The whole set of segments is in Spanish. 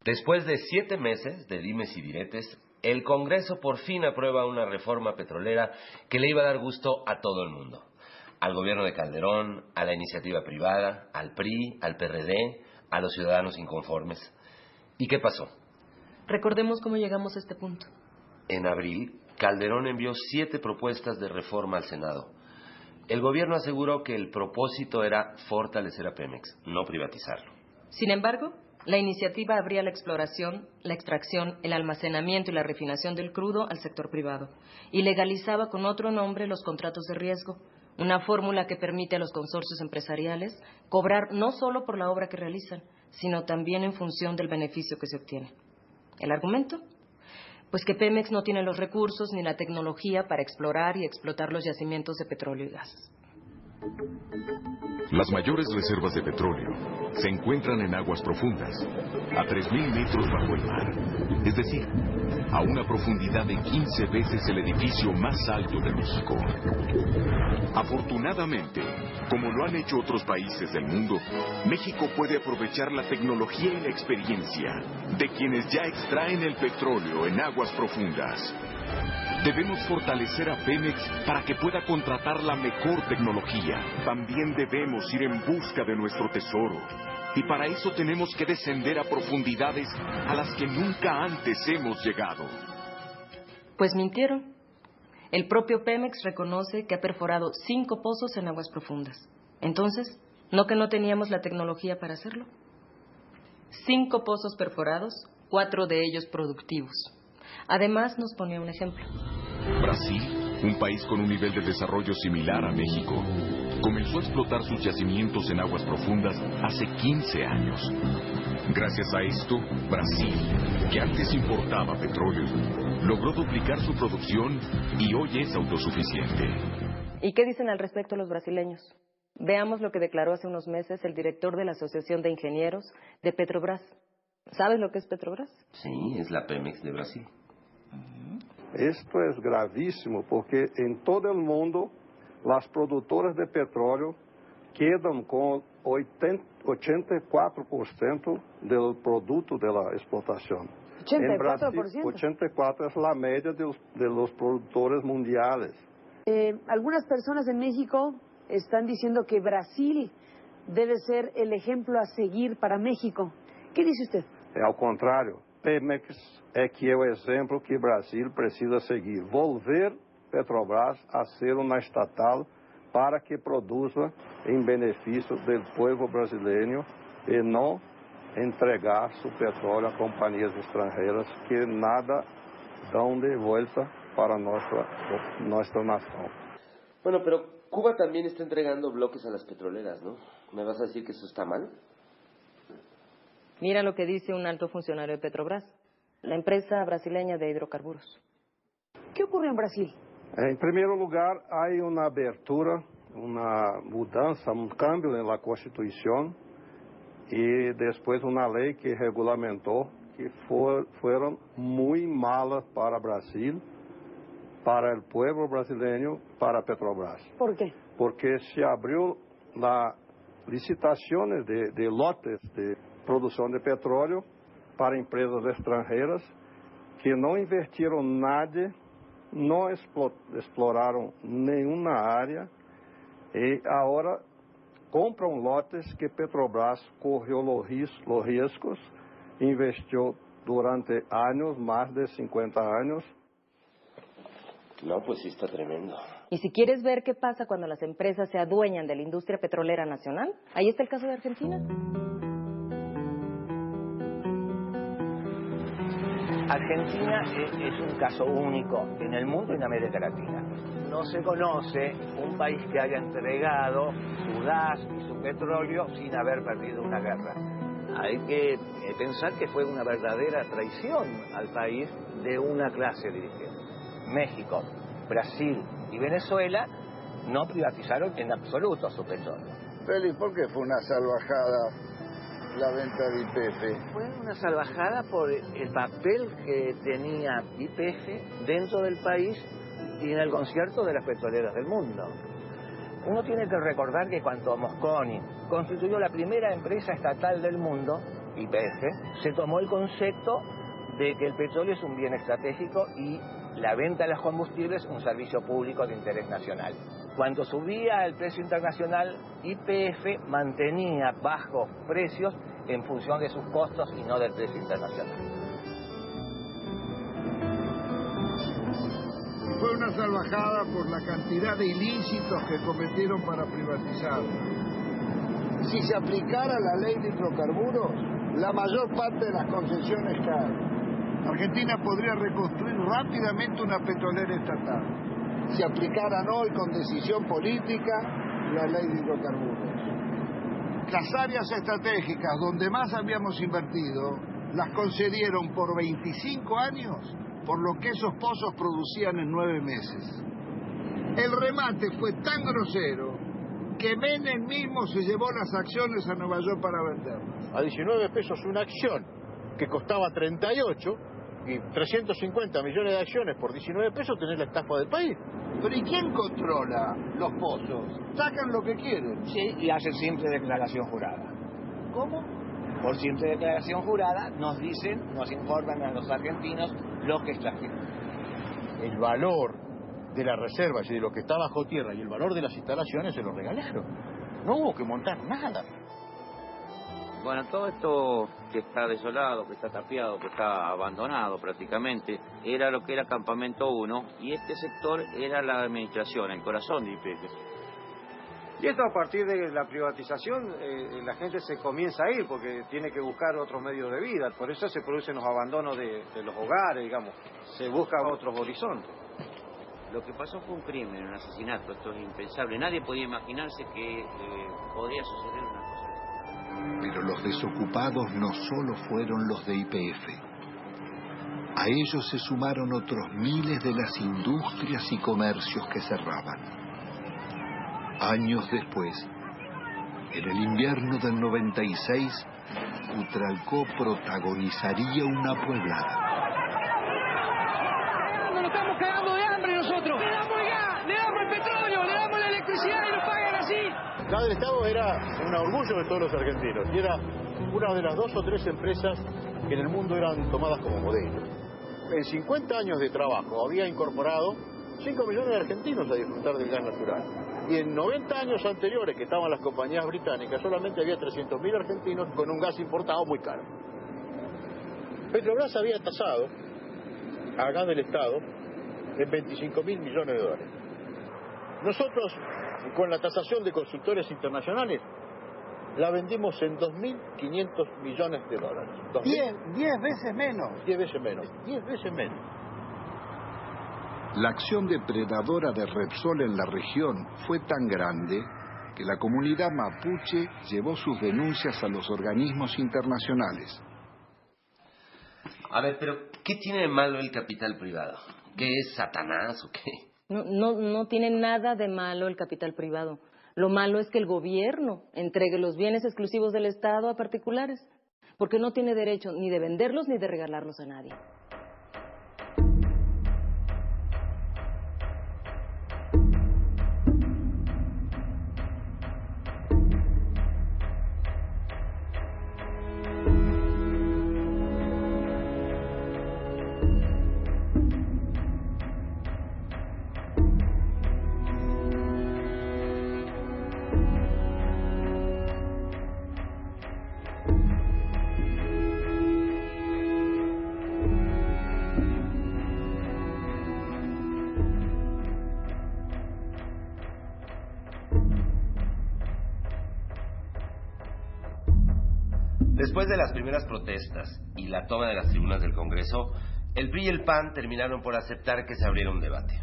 Después de 7 meses de dimes y diretes, el Congreso por fin aprueba una reforma petrolera que le iba a dar gusto a todo el mundo. Al gobierno de Calderón, a la iniciativa privada, al PRI, al PRD, a los ciudadanos inconformes. ¿Y qué pasó? Recordemos cómo llegamos a este punto. En abril, Calderón envió 7 propuestas de reforma al Senado. El gobierno aseguró que el propósito era fortalecer a Pemex, no privatizarlo. Sin embargo, la iniciativa abría la exploración, la extracción, el almacenamiento y la refinación del crudo al sector privado y legalizaba con otro nombre los contratos de riesgo, una fórmula que permite a los consorcios empresariales cobrar no solo por la obra que realizan, sino también en función del beneficio que se obtiene. ¿El argumento? Pues que Pemex no tiene los recursos ni la tecnología para explorar y explotar los yacimientos de petróleo y gas. Las mayores reservas de petróleo se encuentran en aguas profundas, a 3,000 metros bajo el mar, es decir, a una profundidad de 15 veces el edificio más alto de México. Afortunadamente, como lo han hecho otros países del mundo, México puede aprovechar la tecnología y la experiencia de quienes ya extraen el petróleo en aguas profundas. Debemos fortalecer a Pemex para que pueda contratar la mejor tecnología. También debemos ir en busca de nuestro tesoro. Y para eso tenemos que descender a profundidades a las que nunca antes hemos llegado. Pues mintieron. El propio Pemex reconoce que ha perforado 5 pozos en aguas profundas. Entonces, ¿no que no teníamos la tecnología para hacerlo? 5 pozos perforados, 4 de ellos productivos. Además, nos ponía un ejemplo. Brasil, un país con un nivel de desarrollo similar a México, comenzó a explotar sus yacimientos en aguas profundas hace 15 años. Gracias a esto, Brasil, que antes importaba petróleo, logró duplicar su producción y hoy es autosuficiente. ¿Y qué dicen al respecto los brasileños? Veamos lo que declaró hace unos meses el director de la Asociación de Ingenieros de Petrobras. ¿Sabes lo que es Petrobras? Sí, es la Pemex de Brasil. Esto es gravísimo porque en todo el mundo las productoras de petróleo quedan con 84% del producto de la explotación. 84%. En Brasil, 84 es la media de los productores mundiales. Algunas personas en México están diciendo que Brasil debe ser el ejemplo a seguir para México. ¿Qué dice usted? Ao contrário, Pemex é que é o exemplo que o Brasil precisa seguir. Volver Petrobras a ser uma estatal para que produza em benefício do povo brasileiro e não entregar seu petróleo a companhias estrangeiras que nada dão de volta para nuestra nación. Bueno, pero Cuba también está entregando bloques a las petroleras, ¿no? ¿Me vas a decir que eso está mal? Mira lo que dice un alto funcionario de Petrobras, la empresa brasileña de hidrocarburos. ¿Qué ocurre en Brasil? Em primeiro lugar, há uma abertura, uma mudança, um cambio na Constituição e depois uma lei que regulamentou que foram muito malas para Brasil, para o povo brasileiro, para Petrobras. ¿Por qué? Porque se abriu las licitações de lotes de produção de petróleo para empresas estrangeiras que não investiram nada, não exploraram nenhuma área e agora compram lotes que Petrobras corrió los riesgos, investiu durante años, más de 50 años. No, pues sí está tremendo. Y si quieres ver qué pasa cuando las empresas se adueñan de la industria petrolera nacional, ahí está el caso de Argentina. Argentina es un caso único en el mundo y en América Latina. No se conoce un país que haya entregado su gas y su petróleo sin haber perdido una guerra. Hay que pensar que fue una verdadera traición al país de una clase dirigente. México, Brasil y Venezuela no privatizaron en absoluto su petróleo. Félix, ¿por qué fue una salvajada la venta de YPF? Fue una salvajada por el papel que tenía YPF dentro del país y en el concierto de las petroleras del mundo. Uno tiene que recordar que cuando Mosconi constituyó la primera empresa estatal del mundo, YPF, se tomó el concepto de que el petróleo es un bien estratégico y la venta de los combustibles un servicio público de interés nacional. Cuando subía el precio internacional, YPF mantenía bajos precios en función de sus costos y no del precio internacional. Fue una salvajada por la cantidad de ilícitos que cometieron para privatizar. Si se aplicara la ley de hidrocarburos, la mayor parte de las concesiones caen. Argentina podría reconstruir rápidamente una petrolera estatal si aplicaran hoy con decisión política la ley de hidrocarburos. Las áreas estratégicas donde más habíamos invertido las concedieron por 25 años por lo que esos pozos producían en 9 meses. El remate fue tan grosero que Menem mismo se llevó las acciones a Nueva York para venderlas. A 19 pesos una acción que costaba 38 y 350 millones de acciones por 19 pesos tenés la estafa del país. Pero ¿y quién controla los pozos? Sacan lo que quieren. Sí, y hacen simple declaración jurada. ¿Cómo? Por simple declaración jurada nos dicen, nos informan a los argentinos lo que extrajeron. El valor de las reservas y de lo que está bajo tierra y el valor de las instalaciones se lo regalaron. No hubo que montar nada. Bueno, todo esto que está desolado, que está tapiado, que está abandonado prácticamente, era lo que era Campamento 1 y este sector era la administración, el corazón de YPF. Y esto a partir de la privatización, la gente se comienza a ir porque tiene que buscar otros medios de vida, por eso se producen los abandonos de los hogares, digamos, se buscan otros horizontes. Lo que pasó fue un crimen, un asesinato, esto es impensable, nadie podía imaginarse que podría suceder una cosa. Pero los desocupados no solo fueron los de YPF. A ellos se sumaron otros miles de las industrias y comercios que cerraban. Años después, en el invierno del 96, Utralcó protagonizaría una pueblada. Nos estamos cagando de hambre nosotros. Le damos el gas, le damos el petróleo, le damos la electricidad y nos pagan así. La del Estado era un orgullo de todos los argentinos y era una de las 2 o 3 empresas que en el mundo eran tomadas como modelo. En 50 años de trabajo había incorporado 5 millones de argentinos a disfrutar del gas natural. Y en 90 años anteriores que estaban las compañías británicas solamente había 300.000 argentinos con un gas importado muy caro. Petrobras había tasado a gas del Estado en 25.000 millones de dólares. Nosotros, con la tasación de consultores internacionales, la vendimos en 2.500 millones de dólares. 10 veces menos. 10 veces menos. 10 veces menos. La acción depredadora de Repsol en la región fue tan grande que la comunidad mapuche llevó sus denuncias a los organismos internacionales. A ver, pero ¿qué tiene de malo el capital privado? ¿Qué es Satanás o qué? No tiene nada de malo el capital privado. Lo malo es que el gobierno entregue los bienes exclusivos del Estado a particulares, porque no tiene derecho ni de venderlos ni de regalarlos a nadie. Después de las primeras protestas y la toma de las tribunas del Congreso, el PRI y el PAN terminaron por aceptar que se abriera un debate.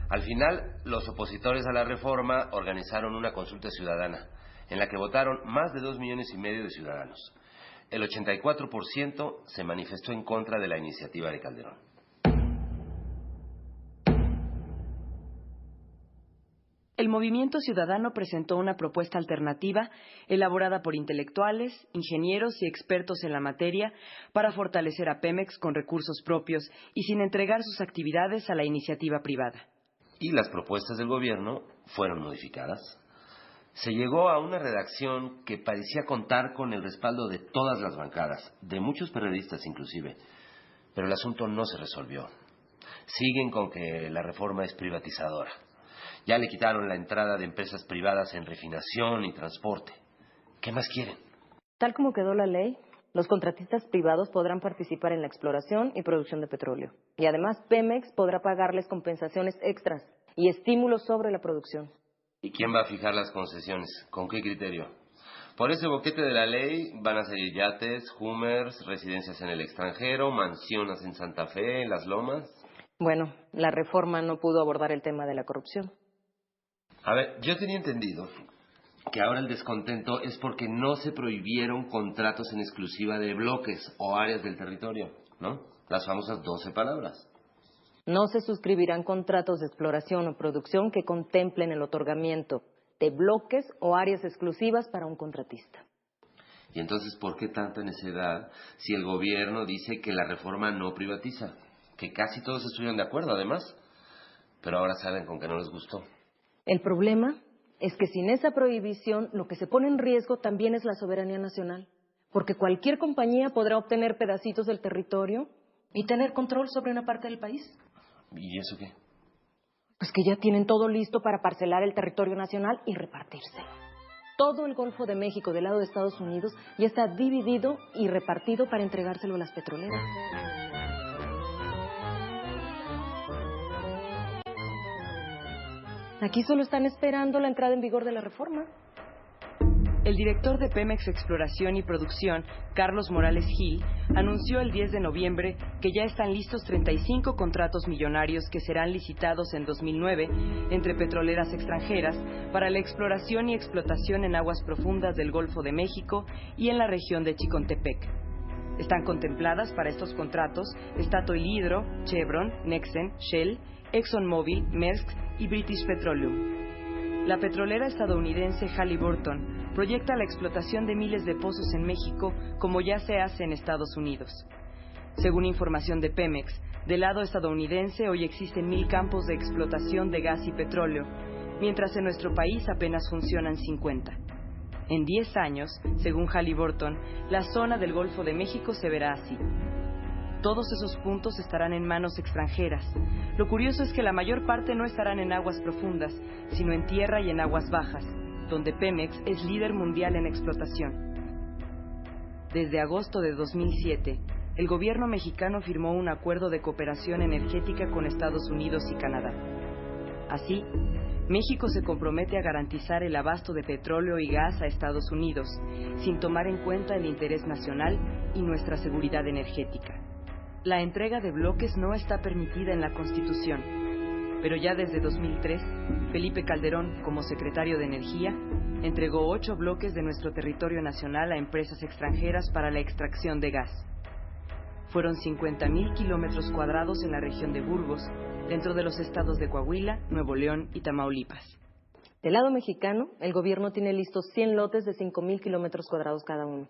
Al final, los opositores a la reforma organizaron una consulta ciudadana, en la que votaron más de 2,5 millones de ciudadanos. El 84% se manifestó en contra de la iniciativa de Calderón. El Movimiento Ciudadano presentó una propuesta alternativa elaborada por intelectuales, ingenieros y expertos en la materia para fortalecer a Pemex con recursos propios y sin entregar sus actividades a la iniciativa privada. Y las propuestas del gobierno fueron modificadas. Se llegó a una redacción que parecía contar con el respaldo de todas las bancadas, de muchos periodistas inclusive, pero el asunto no se resolvió. Siguen con que la reforma es privatizadora. Ya le quitaron la entrada de empresas privadas en refinación y transporte. ¿Qué más quieren? Tal como quedó la ley, los contratistas privados podrán participar en la exploración y producción de petróleo. Y además, Pemex podrá pagarles compensaciones extras y estímulos sobre la producción. ¿Y quién va a fijar las concesiones? ¿Con qué criterio? Por ese boquete de la ley van a salir yates, Hummers, residencias en el extranjero, mansiones en Santa Fe, en Las Lomas. Bueno, la reforma no pudo abordar el tema de la corrupción. A ver, yo tenía entendido que ahora el descontento es porque no se prohibieron contratos en exclusiva de bloques o áreas del territorio, ¿no? Las famosas 12 palabras. No se suscribirán contratos de exploración o producción que contemplen el otorgamiento de bloques o áreas exclusivas para un contratista. ¿Y entonces por qué tanta necedad si el gobierno dice que la reforma no privatiza? Que casi todos estuvieron de acuerdo, además, pero ahora salen con que no les gustó. El problema es que sin esa prohibición lo que se pone en riesgo también es la soberanía nacional, porque cualquier compañía podrá obtener pedacitos del territorio y tener control sobre una parte del país. ¿Y eso qué? Pues que ya tienen todo listo para parcelar el territorio nacional y repartírselo. Todo el Golfo de México del lado de Estados Unidos ya está dividido y repartido para entregárselo a las petroleras. Aquí solo están esperando la entrada en vigor de la reforma. El director de Pemex Exploración y Producción, Carlos Morales Gil, anunció el 10 de noviembre que ya están listos 35 contratos millonarios que serán licitados en 2009 entre petroleras extranjeras para la exploración y explotación en aguas profundas del Golfo de México y en la región de Chicontepec. Están contempladas para estos contratos Statoil Hydro, Chevron, Nexen, Shell, ExxonMobil, Maersk y British Petroleum. La petrolera estadounidense Halliburton proyecta la explotación de miles de pozos en México como ya se hace en Estados Unidos. Según información de Pemex, del lado estadounidense hoy existen 1,000 campos de explotación de gas y petróleo, mientras en nuestro país apenas funcionan 50. En 10 años, según Halliburton, la zona del Golfo de México se verá así. Todos esos puntos estarán en manos extranjeras. Lo curioso es que la mayor parte no estarán en aguas profundas, sino en tierra y en aguas bajas, donde Pemex es líder mundial en explotación. Desde agosto de 2007, el gobierno mexicano firmó un acuerdo de cooperación energética con Estados Unidos y Canadá. Así, México se compromete a garantizar el abasto de petróleo y gas a Estados Unidos, sin tomar en cuenta el interés nacional y nuestra seguridad energética. La entrega de bloques no está permitida en la Constitución, pero ya desde 2003, Felipe Calderón, como secretario de Energía, entregó 8 bloques de nuestro territorio nacional a empresas extranjeras para la extracción de gas. Fueron 50,000 kilómetros cuadrados en la región de Burgos, dentro de los estados de Coahuila, Nuevo León y Tamaulipas. Del lado mexicano, el gobierno tiene listos 100 lotes de 5,000 kilómetros cuadrados cada uno.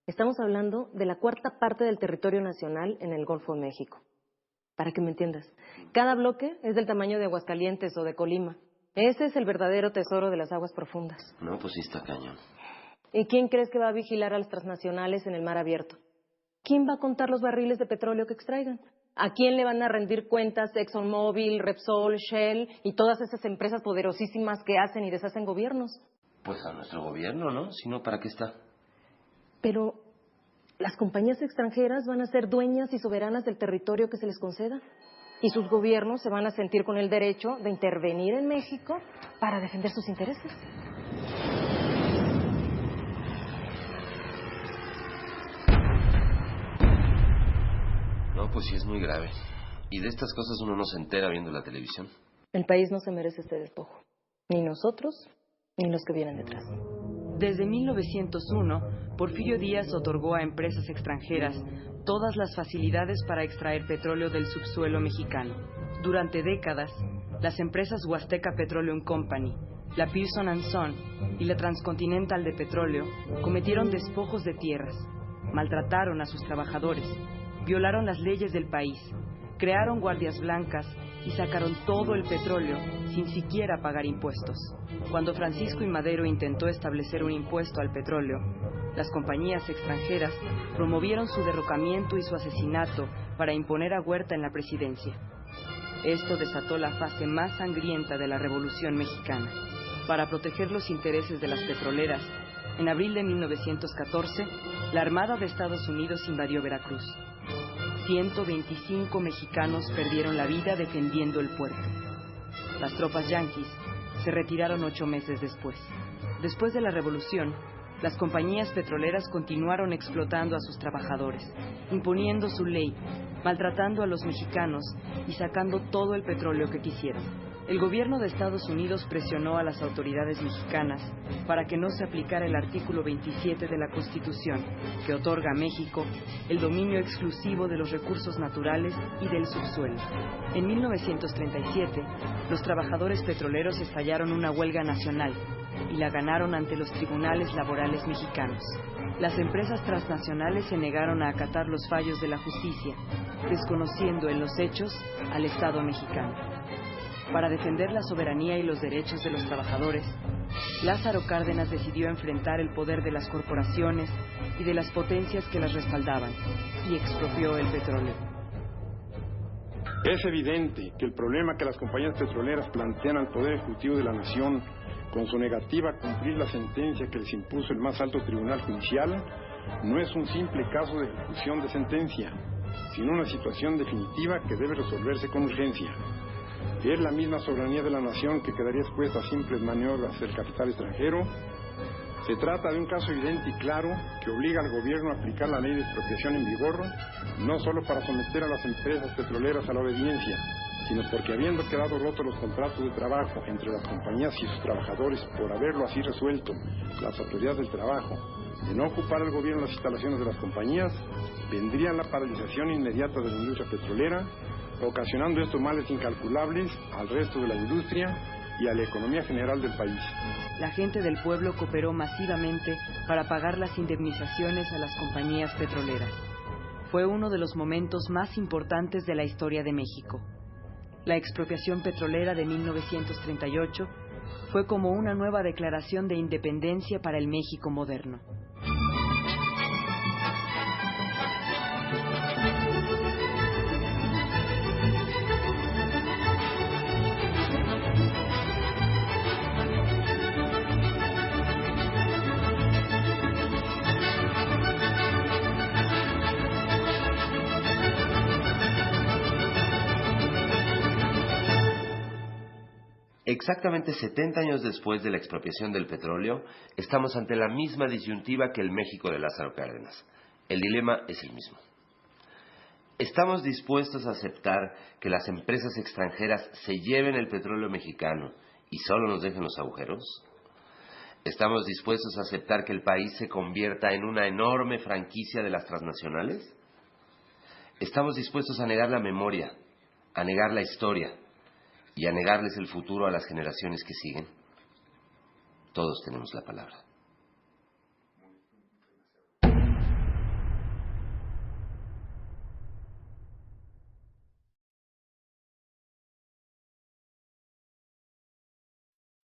Estamos hablando de la 1/4 parte del territorio nacional en el Golfo de México. Para que me entiendas, cada bloque es del tamaño de Aguascalientes o de Colima. Ese es el verdadero tesoro de las aguas profundas. No, pues sí está cañón. ¿Y quién crees que va a vigilar a las transnacionales en el mar abierto? ¿Quién va a contar los barriles de petróleo que extraigan? ¿A quién le van a rendir cuentas ExxonMobil, Repsol, Shell y todas esas empresas poderosísimas que hacen y deshacen gobiernos? Pues a nuestro gobierno, ¿no? Si no, ¿para qué está? Pero las compañías extranjeras van a ser dueñas y soberanas del territorio que se les conceda. Y sus gobiernos se van a sentir con el derecho de intervenir en México para defender sus intereses. Pues sí, es muy grave. Y de estas cosas uno no se entera viendo la televisión. El país no se merece este despojo. Ni nosotros, ni los que vienen detrás. Desde 1901, Porfirio Díaz otorgó a empresas extranjeras todas las facilidades para extraer petróleo del subsuelo mexicano. Durante décadas, las empresas Huasteca Petroleum Company, la Pearson & Son y la Transcontinental de Petróleo cometieron despojos de tierras, maltrataron a sus trabajadores, violaron las leyes del país, crearon guardias blancas y sacaron todo el petróleo sin siquiera pagar impuestos. Cuando Francisco I. Madero intentó establecer un impuesto al petróleo, las compañías extranjeras promovieron su derrocamiento y su asesinato para imponer a Huerta en la presidencia. Esto desató la fase más sangrienta de la Revolución Mexicana. Para proteger los intereses de las petroleras, en abril de 1914, la Armada de Estados Unidos invadió Veracruz. 125 mexicanos perdieron la vida defendiendo el puerto. Las tropas yanquis se retiraron 8 meses después. Después de la revolución, las compañías petroleras continuaron explotando a sus trabajadores, imponiendo su ley, maltratando a los mexicanos y sacando todo el petróleo que quisieron. El gobierno de Estados Unidos presionó a las autoridades mexicanas para que no se aplicara el artículo 27 de la Constitución, que otorga a México el dominio exclusivo de los recursos naturales y del subsuelo. En 1937, los trabajadores petroleros estallaron una huelga nacional y la ganaron ante los tribunales laborales mexicanos. Las empresas transnacionales se negaron a acatar los fallos de la justicia, desconociendo en los hechos al Estado mexicano. Para defender la soberanía y los derechos de los trabajadores, Lázaro Cárdenas decidió enfrentar el poder de las corporaciones y de las potencias que las respaldaban, y expropió el petróleo. Es evidente que el problema que las compañías petroleras plantean al Poder Ejecutivo de la Nación, con su negativa a cumplir la sentencia que les impuso el más alto tribunal judicial, no es un simple caso de ejecución de sentencia, sino una situación definitiva que debe resolverse con urgencia. Es la misma soberanía de la nación que quedaría expuesta a simples maniobras del capital extranjero. Se trata de un caso evidente y claro que obliga al gobierno a aplicar la ley de expropiación en vigor, no solo para someter a las empresas petroleras a la obediencia, sino porque habiendo quedado rotos los contratos de trabajo entre las compañías y sus trabajadores por haberlo así resuelto las autoridades del trabajo, de no ocupar el gobierno las instalaciones de las compañías, vendría la paralización inmediata de la industria petrolera, ocasionando estos males incalculables al resto de la industria y a la economía general del país. La gente del pueblo cooperó masivamente para pagar las indemnizaciones a las compañías petroleras. Fue uno de los momentos más importantes de la historia de México. La expropiación petrolera de 1938 fue como una nueva declaración de independencia para el México moderno. Exactamente 70 años después de la expropiación del petróleo, estamos ante la misma disyuntiva que el México de Lázaro Cárdenas. El dilema es el mismo. ¿Estamos dispuestos a aceptar que las empresas extranjeras se lleven el petróleo mexicano y solo nos dejen los agujeros? ¿Estamos dispuestos a aceptar que el país se convierta en una enorme franquicia de las transnacionales? ¿Estamos dispuestos a negar la memoria, a negar la historia y a negarles el futuro a las generaciones que siguen? Todos tenemos la palabra.